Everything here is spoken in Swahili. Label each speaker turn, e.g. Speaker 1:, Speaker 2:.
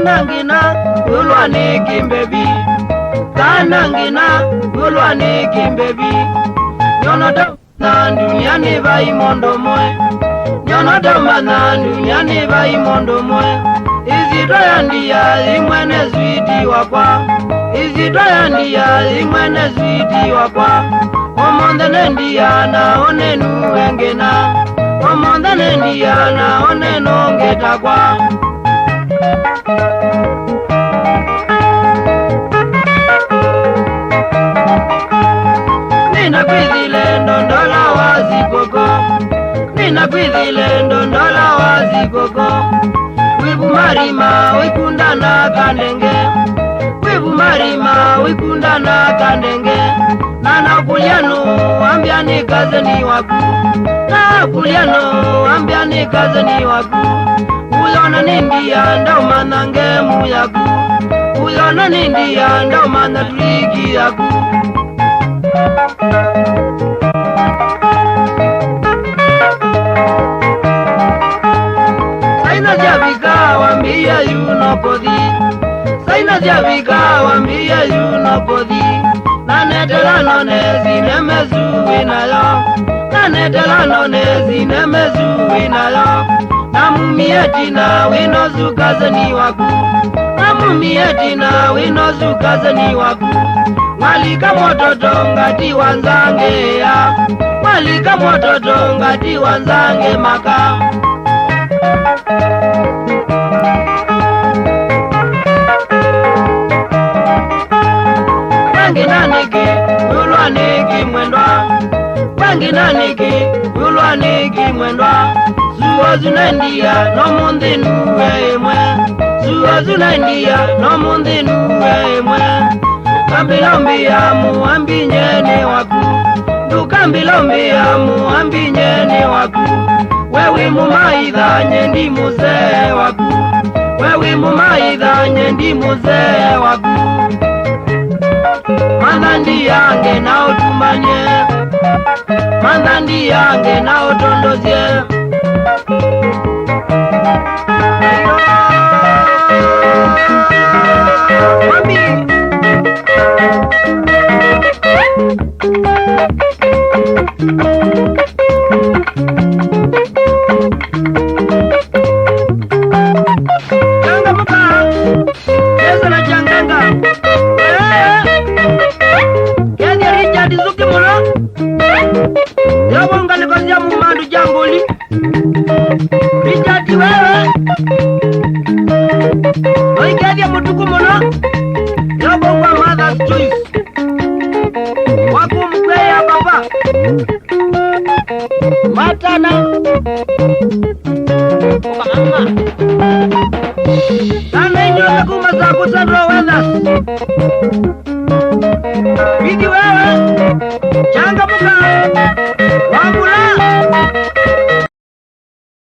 Speaker 1: Kanangina ulwani kimbebi, kanangina ulwani kimbebi. Nyonodo na duniani vai mondo moe, nyonodo mana duniani vai mondo moe. Izito yandia imwene zwiti wakwa, izito yandia imwene zwiti wakwa. Omonde nendia na onenu engena, omonde nendia na onenu ngetakwa. Nina kwizile ndondola wazikoko, nina kwizile ndondola wazikoko. Wibu marima wikundana kandenge, wibu marima wikundana kandenge. Nana kuliano ambiani kazeni waku, na kuliano ambiani kazeni waku. Uyona nindia ndao manange muyaku, uyona nindia ndao manatuliki yaku. Saina javika wambia yunopodi, saina javika wambia yunopodi. Nanetela none zinemezu inayo, nanetela none zinemezu inayo. Namumieti na winozu kazeni waku, namumieti na winozu kazeni waku. Malika mototo ngati wanzange ya, malika mototo ngati wanzange maka. Wanginaniki ulwaniki mwendwa, wanginaniki ulwaniki mwendwa. Zuwa zunendia no mundi nuwe mwe, zuwa zunendia no mundi nuwe mwe. Kambilombia muambinyeni waku, dukambilombia muambinyeni waku. Wewi mumaidha nyendi muzee waku, wewi mumaidha nyendi muzee waku. Mandandi yange na otumanye, mandandi yange na otondozye. Mami Janga muka, kesa na janganga. Kedi Richard Zuki muno, yabonga nekozia mumandu jambuli. Richard wewe, oikedi ya mutuku muno, yabonga mother's choice. Waku mkwea baba, matana mama. Sana inyoka kumasa kusandro weathers. Vidi wewe, changa muka.